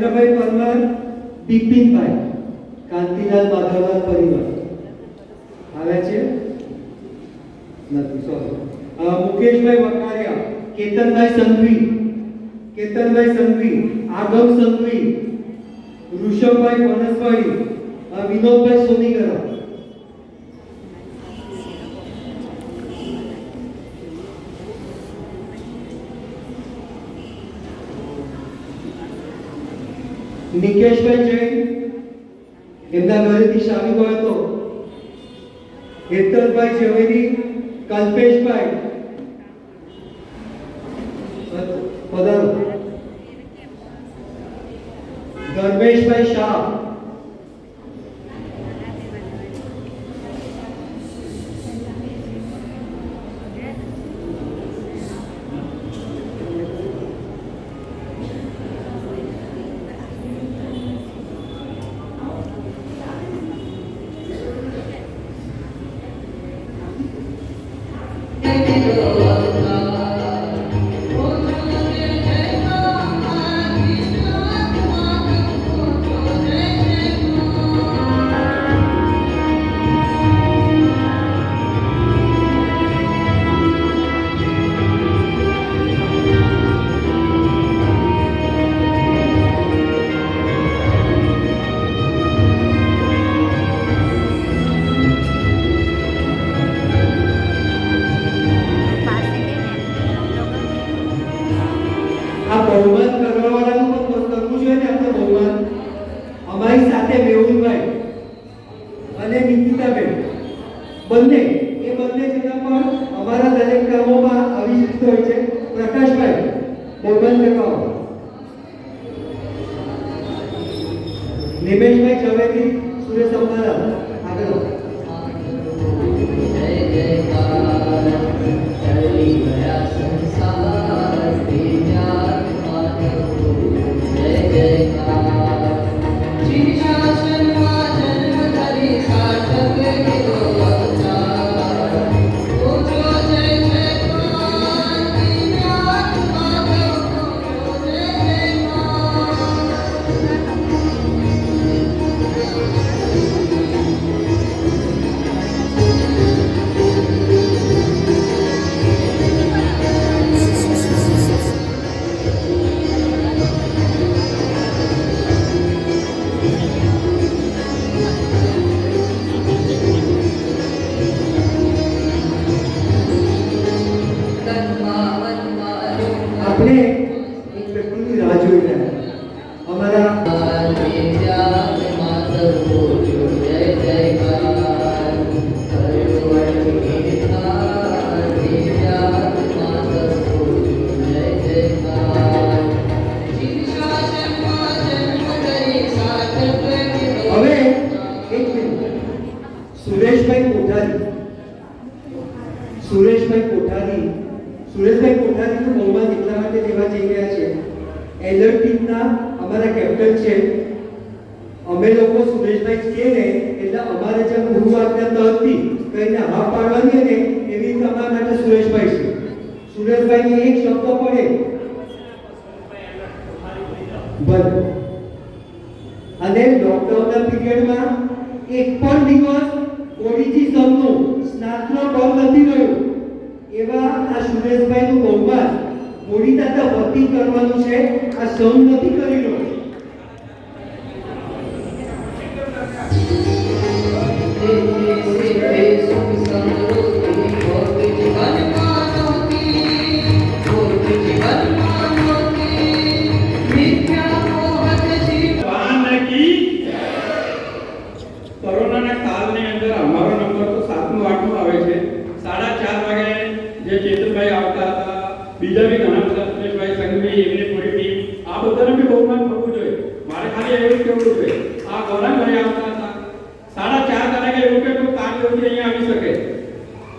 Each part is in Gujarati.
નરેન્દ્રભાઈ પરમાર, બિપિનભાઈ, કાંતિલાલ માધવલાલ પરિવાર આવ્યા છે નથી, સોરી. મુકેશભાઈ વકારિયા, કેતનભાઈ સંઘવી, આગમ સંઘવી, ઋષભભાઈ પનસવાડી, વિનોદભાઈ સોનીગરા. નિકેશભાઈ જૈન, એમના ઘરેથી શામી ગયો હતો. હેતલભાઈ ઝવેરી, કલ્પેશભાઈ પધારો. ધર્મેશભાઈ શાહ, બહુમાન કરવાવાળાનું પણ કરવું જોઈએ ને આપણે બહુમાન. અમારી સાથે મેહુલભાઈ અને નિકિતાબેન બંને જણા પણ અમારા દરેક કામોમાં આવી શકતો હોય છે. પ્રકાશભાઈ બહુમાન કરવાઓ. નિમેશભાઈ ઝવેરી, સુરેશ અંબાલા આગળ. આપણે એક વ્યક્તિની રાહ જોઈ રહ્યા અમારા હવે એક મિનિટ. સુરેશભાઈ કોઠારીનું બહુમાન એટલા માટે લેવા જઈ રહ્યા છે. એલર્ટ ટીમના અમારા કેપ્ટન છે. અમે લોકો સુરેશભાઈ છીએ ને એટલે અમારે જેમ ગુરુ આજ્ઞા હતી કહીને હા પાડવાની ને એવી રીતે અમારા માટે સુરેશભાઈ છે. સુરેશભાઈને એક શબ્દ પડે બસ. અને લોકડાઉનના પીરિયડમાં એક પણ દિવસ ઓડીજી સંઘનું સ્નાતનો બંધ નથી રહ્યું. એવા આ સુરેશભાઈનું બહુમાન મોડી દાદા વતી કરવાનું છે. આ સંઘ નથી કરી રહ્યો. કોરોનાના કાળની અંદર અમારો નંબર તો 7મો 8મો આવે છે. 4:30 વાગે જે ચેતનભાઈ આવતા હતા, બીજા બી ઘણા બધા સુરેશભાઈ સંઘવી, એમની પૂરી ટીમ, આ બધાને બી બહુમાન થવું જોઈએ. મારે ખાલી એવું જ કહેવું છે. આ ગૌરંગભાઈ આવતા હતા 4:30 તારીખે એવું કે કોઈ કામ એવું અહીંયા આવી શકે.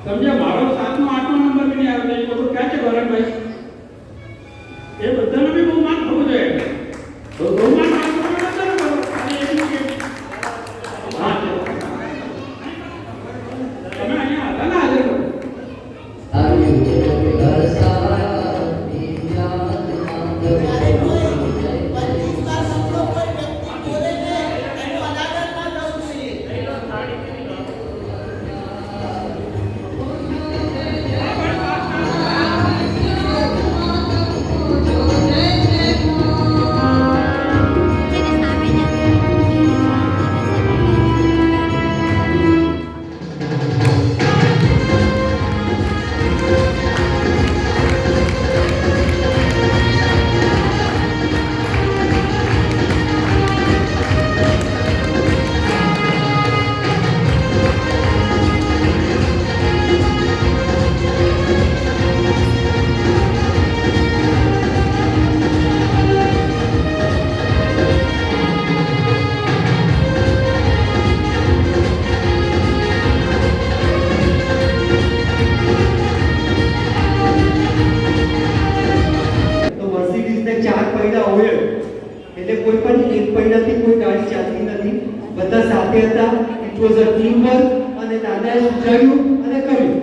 સમજ્યા? મારો 7મો 8મો નંબર બી નહીં આવે. એ બધું ક્યાં છે ગૌરંગભાઈ? એ બધાને બી બહુમાન થવું જોઈએ. તો બહુમાન એટલે કોઈ પણ એક પૈડાથી કોઈ ગાડી ચાલતી નથી, બધા સાથે હતા. It was a team work અને દાદાએ સુધાર્યું અને કર્યું.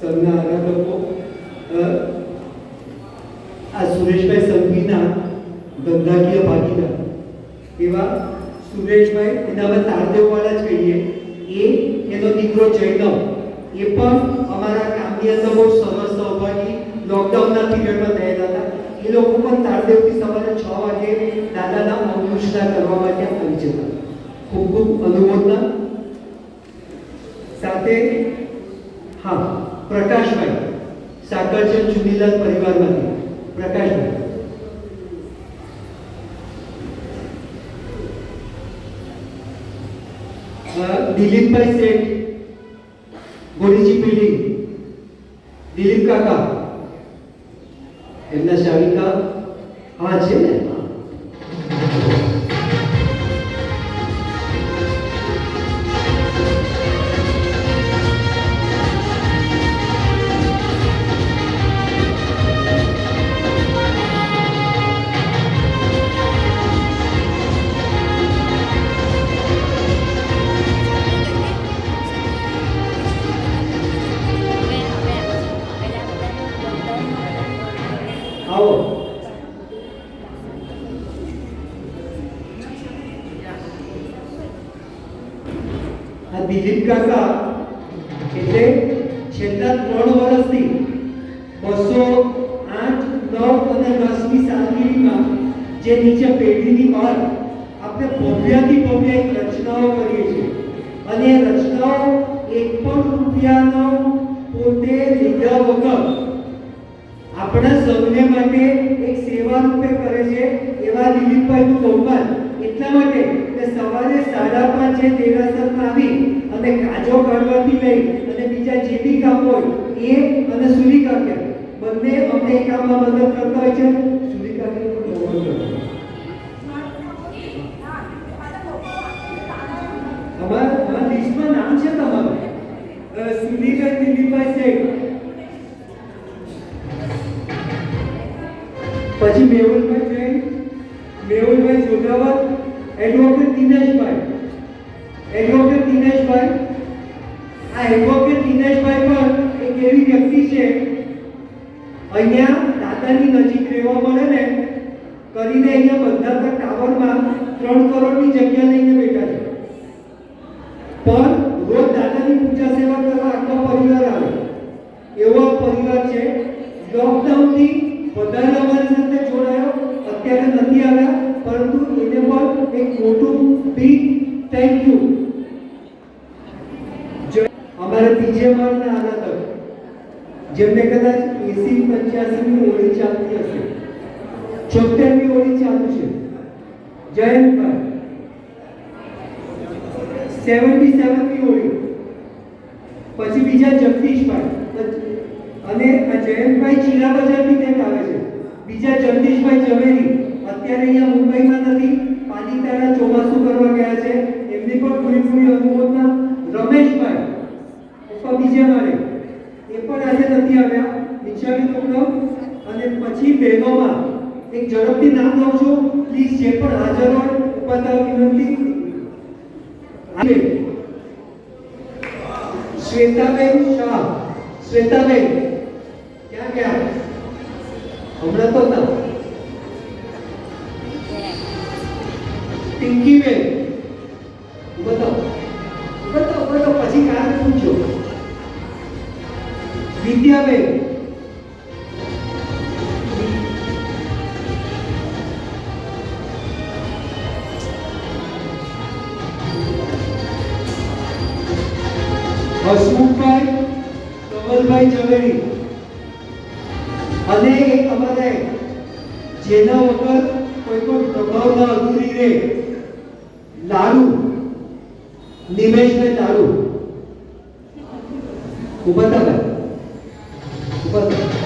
સંઘના આરાધકો આ સુરેશભાઈ સંઘવીના ધંધાકીય ભાગીદાર એવા સુરેશભાઈ, એના તારદેવવાળા જ કહીએ, એનો દીકરો જૈનવ, એ પણ અમારા કામની અંદર બહુ સરસ સહભાગી લોકડાઉનના પીરિયડમાં થયેલા હતા. એ લોકો પણ તારદેવથી સવારે 6 વાગે દાદાના અંકુશના કરવા માટે આવી જતા. ખૂબ ખૂબ અનુમોદના. સાથે હા, પ્રકાશભાઈ સાકરચંદ ચુનીલાલ પરિવારમાંથી પ્રકાશભાઈ. દિલીપભાઈ શેઠ ગોરીજી બિલ્ડિંગ, દિલીપ કાકા, એમના શાળિકા હા છે ને. આવો. આ દિલીપ કાકા એટલે છેલ્લા 3 વર્ષથી 208, 9 અને 10ની સાલગીરીમાં જે નીચે પેઢીની બહાર આપણે ભવ્યાથી ભવ્ય એક રચનાઓ કરીએ છીએ, અને એ રચનાઓ 1 પણ રૂપિયાનો પોતે લીધા વગર આપણા સૌને માટે એક સેવા રૂપે કરે છે. એવા દિલીપભાઈનું બહુમાન એટલા માટે કે સવારે 5:30 દેરાસરમાં આવી અને કાજો કાઢવાથી લઈ અને બીજા જે બી કામ હોય એ અને સુરી કાકે બંને અમને એ કામમાં મદદ કરતા હોય છે. સુરી કાકે અમારા લિસ્ટમાં નામ છે તમારું, સુરીબેન દિલીપભાઈ શેઠ. પછી મેહુલભાઈ જૈન, મેહુલભાઈ જોધાવત, એડવોકેટ દિનેશભાઈ. આ એડવોકેટ દિનેશભાઈ પણ એક એવી વ્યક્તિ છે અહીંયા દાદાની નજીક રહેવા મળે ને કરીને અહીંયા બંધાતા ટાવરમાં 3 કરોડની જગ્યા લઈને બેઠા છે, પણ રોજ દાદાની પૂજા સેવા કરવા આખો પરિવાર આવે. એવો પરિવાર છે. લોકડાઉનથી વધારે અમારી સાથે જોડાયો, અત્યારે નથી આવ્યા, પરંતુ એને પણ એક મોટું બિગ થેન્ક યુ. અમારા બીજે માળના આરાધક જેમને કદાચ 80-85ની ઓળી ચાલતી હશે, 76ની ઓળી ચાલુ છે, જયંતભાઈ. 77ની ઓળી. પછી બીજા જગદીશભાઈ, અને આ જયંતભાઈ ચીલા બજારથી ત્યાં આવે છે. બીજા જગદીશભાઈ ઝવેરી અત્યારે અહીંયા મુંબઈમાં નથી, પાલિતાણા ચોમાસું કરવા ગયા છે, એમની પણ પૂરી અનુમોદના. રમેશભાઈ ઉપર બીજે માળે, એ પણ આજે નથી આવ્યા, નિશાની તોકડો. અને પછી બહેનોમાં એક ઝડપથી નામ લઉં છું, પ્લીઝ જે પણ હાજર હોય ઉપાતા વિનંતી. શ્વેતાબેન શાહ, શ્વેતાબેન ક્યાં ગયા? હમણાં તો ના. પિંકીબેન બતાવો બતાવો બતાવો, પછી કારણ પૂછજો. વિદ્યાબેન, હસમુખભાઈ કમલભાઈ ઝવેરી, અને એક અમારે જેના વગર કોઈ પણ પ્રભાવના અધૂરી રહે, લાડુ, નિમેશભાઈ લાડુ. ઉભા થા ભાઈ, ઉભા થા.